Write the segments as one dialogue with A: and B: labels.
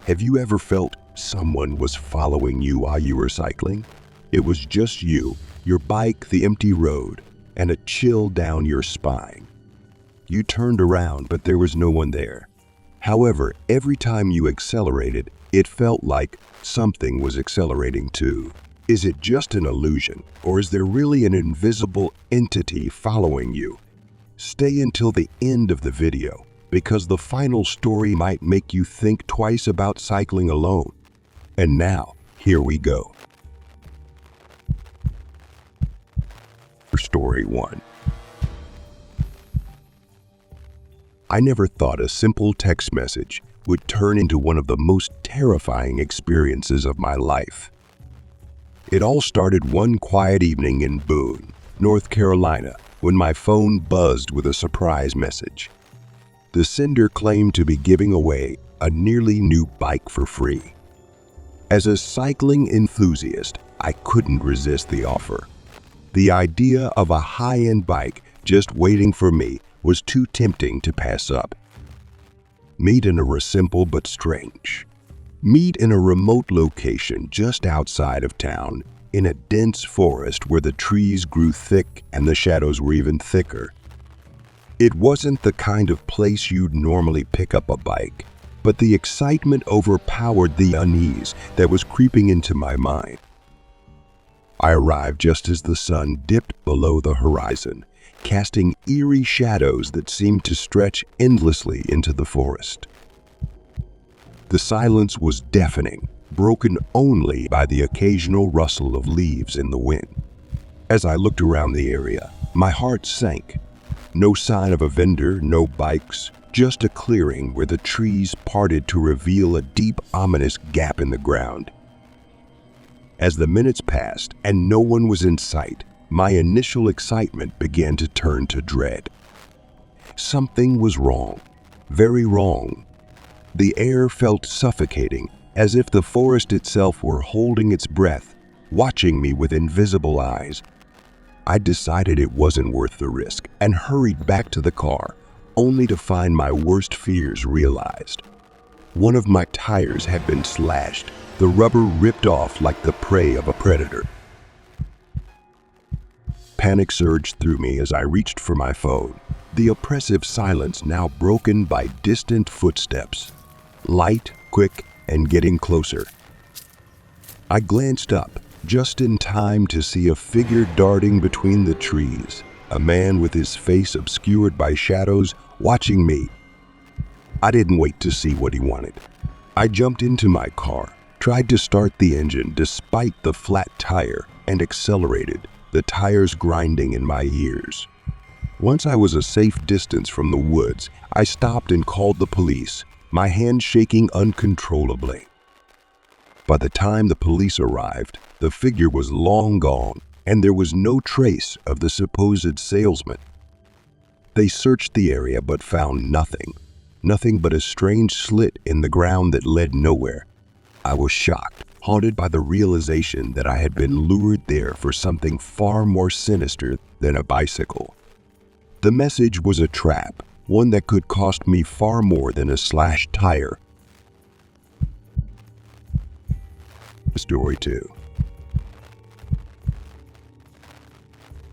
A: Have you ever felt someone was following you while you were cycling? It was just you, your bike, the empty road, and a chill down your spine. You turned around, but there was no one there. However, every time you accelerated, it felt like something was accelerating too. Is it just an illusion, or is there really an invisible entity following you? Stay until the end of the video, because the final story might make you think twice about cycling alone. And now, here we go. Story 1. I never thought a simple text message would turn into one of the most terrifying experiences of my life. It all started one quiet evening in Boone, North Carolina, when my phone buzzed with a surprise message. The sender claimed to be giving away a nearly new bike for free. As a cycling enthusiast, I couldn't resist the offer. The idea of a high-end bike just waiting for me was too tempting to pass up. Meet in a simple but strange. Meet in a remote location just outside of town, in a dense forest where the trees grew thick and the shadows were even thicker. It wasn't the kind of place you'd normally pick up a bike, but the excitement overpowered the unease that was creeping into my mind. I arrived just as the sun dipped below the horizon, casting eerie shadows that seemed to stretch endlessly into the forest. The silence was deafening, broken only by the occasional rustle of leaves in the wind. As I looked around the area, my heart sank. No sign of a vendor, no bikes, just a clearing where the trees parted to reveal a deep, ominous gap in the ground. As the minutes passed and no one was in sight, my initial excitement began to turn to dread. Something was wrong, very wrong. The air felt suffocating, as if the forest itself were holding its breath, watching me with invisible eyes. I decided it wasn't worth the risk and hurried back to the car, only to find my worst fears realized. One of my tires had been slashed, the rubber ripped off like the prey of a predator. Panic surged through me as I reached for my phone, the oppressive silence now broken by distant footsteps. Light, quick, and getting closer. I glanced up, just in time to see a figure darting between the trees, a man with his face obscured by shadows watching me. I didn't wait to see what he wanted. I jumped into my car, tried to start the engine despite the flat tire, and accelerated, the tires grinding in my ears. Once I was a safe distance from the woods, I stopped and called the police, my hand shaking uncontrollably. By the time the police arrived, the figure was long gone, and there was no trace of the supposed salesman. They searched the area but found nothing but a strange slit in the ground that led nowhere. I was shocked, haunted by the realization that I had been lured there for something far more sinister than a bicycle. The message was a trap, one that could cost me far more than a slashed tire. Story 2.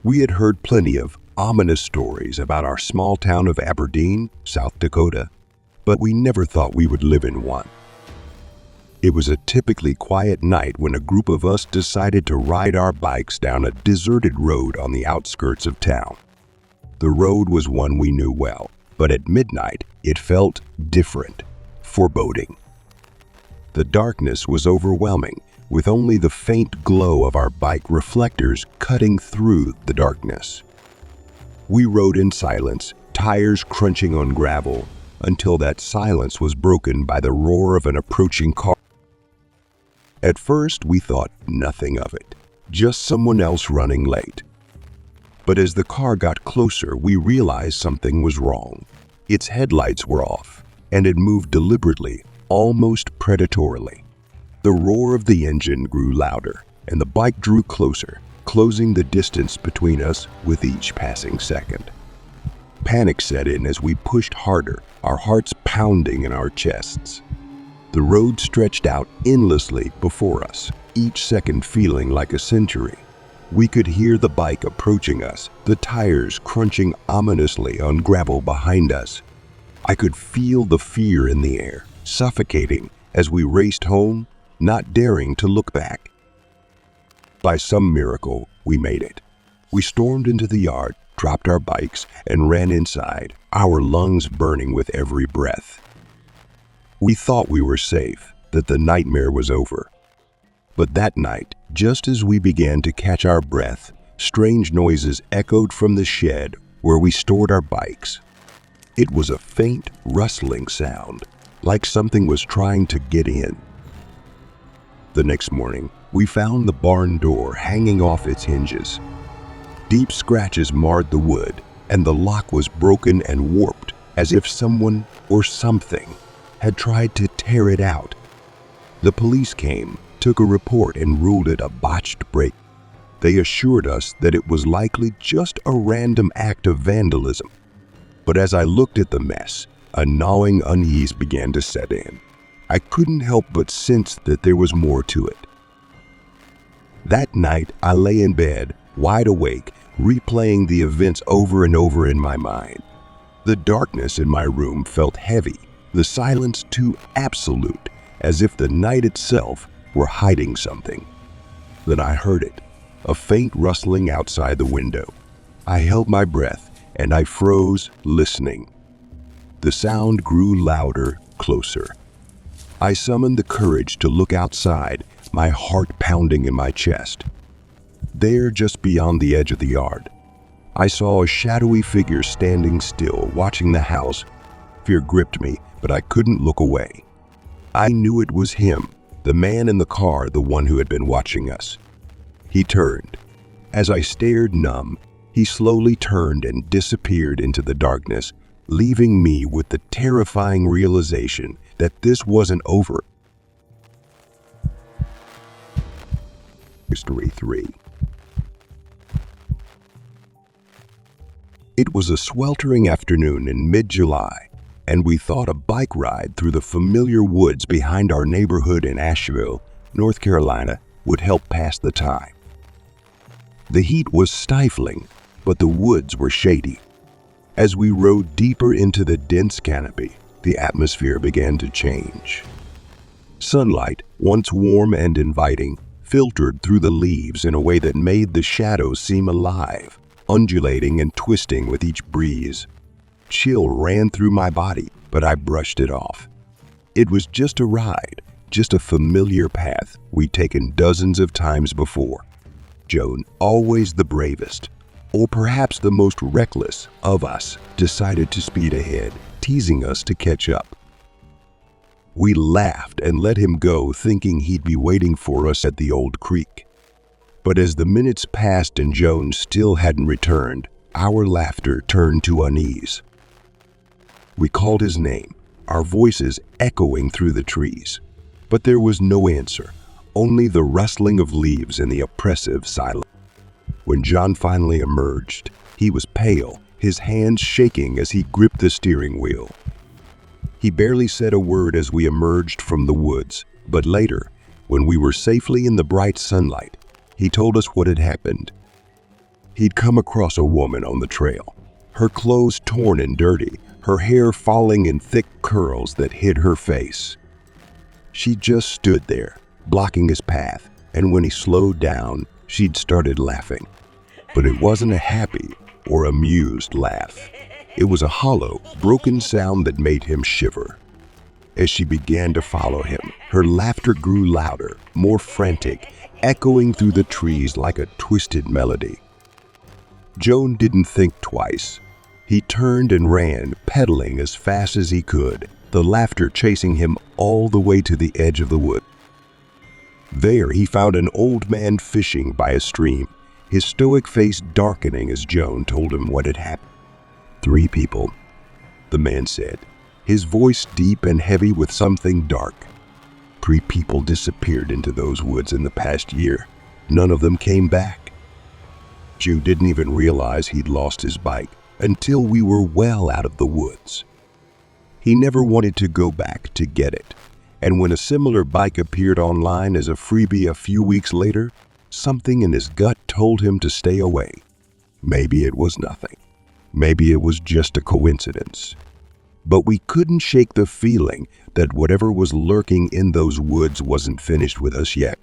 A: We had heard plenty of ominous stories about our small town of Aberdeen, South Dakota, but we never thought we would live in one. It was a typically quiet night when a group of us decided to ride our bikes down a deserted road on the outskirts of town. The road was one we knew well, but at midnight it felt different, foreboding. The darkness was overwhelming, with only the faint glow of our bike reflectors cutting through the darkness. We rode in silence, tires crunching on gravel, until that silence was broken by the roar of an approaching car. At first, we thought nothing of it, just someone else running late. But as the car got closer, we realized something was wrong. Its headlights were off, and it moved deliberately, almost predatorily. The roar of the engine grew louder, and the bike drew closer, closing the distance between us with each passing second. Panic set in as we pushed harder, our hearts pounding in our chests. The road stretched out endlessly before us, each second feeling like a century. We could hear the bike approaching us, the tires crunching ominously on gravel behind us. I could feel the fear in the air, suffocating as we raced home, not daring to look back. By some miracle, we made it. We stormed into the yard, dropped our bikes, and ran inside, our lungs burning with every breath. We thought we were safe, that the nightmare was over. But that night, just as we began to catch our breath, strange noises echoed from the shed where we stored our bikes. It was a faint, rustling sound, like something was trying to get in. The next morning, we found the barn door hanging off its hinges. Deep scratches marred the wood, and the lock was broken and warped, as if someone or something had tried to tear it out. The police came, took a report, and ruled it a botched break. They assured us that it was likely just a random act of vandalism. But as I looked at the mess, a gnawing unease began to set in. I couldn't help but sense that there was more to it. That night, I lay in bed, wide awake, replaying the events over and over in my mind. The darkness in my room felt heavy, the silence too absolute, as if the night itself were hiding something. Then I heard it, a faint rustling outside the window. I held my breath, and I froze, listening. The sound grew louder, closer. I summoned the courage to look outside, my heart pounding in my chest. There, just beyond the edge of the yard, I saw a shadowy figure standing still, watching the house. Fear gripped me, but I couldn't look away. I knew it was him, the man in the car, the one who had been watching us. He turned. As I stared numb, he slowly turned and disappeared into the darkness, leaving me with the terrifying realization that this wasn't over. Story 3. It was a sweltering afternoon in mid-July, and we thought a bike ride through the familiar woods behind our neighborhood in Asheville, North Carolina, would help pass the time. The heat was stifling, but the woods were shady. As we rode deeper into the dense canopy, the atmosphere began to change. Sunlight, once warm and inviting, filtered through the leaves in a way that made the shadows seem alive, undulating and twisting with each breeze. Chill ran through my body, but I brushed it off. It was just a ride, just a familiar path we'd taken dozens of times before. Joan, always the bravest, or perhaps the most reckless of us, decided to speed ahead, teasing us to catch up. We laughed and let him go, thinking he'd be waiting for us at the old creek. But as the minutes passed and Joan still hadn't returned, our laughter turned to unease. We called his name, our voices echoing through the trees. But there was no answer, only the rustling of leaves and the oppressive silence. When John finally emerged, he was pale, his hands shaking as he gripped the steering wheel. He barely said a word as we emerged from the woods, but later, when we were safely in the bright sunlight, he told us what had happened. He'd come across a woman on the trail, her clothes torn and dirty, her hair falling in thick curls that hid her face. She just stood there, blocking his path, and when he slowed down, she'd started laughing. But it wasn't a happy or amused laugh. It was a hollow, broken sound that made him shiver. As she began to follow him, her laughter grew louder, more frantic, echoing through the trees like a twisted melody. Joan didn't think twice. He turned and ran, pedaling as fast as he could, the laughter chasing him all the way to the edge of the wood. There he found an old man fishing by a stream, his stoic face darkening as Joan told him what had happened. 3 people, the man said, his voice deep and heavy with something dark. 3 people disappeared into those woods in the past year. None of them came back. Joe didn't even realize he'd lost his bike until we were well out of the woods. He never wanted to go back to get it, And when a similar bike appeared online as a freebie a few weeks later, something in his gut told him to stay away. Maybe it was nothing. Maybe it was just a coincidence. But we couldn't shake the feeling that whatever was lurking in those woods wasn't finished with us yet.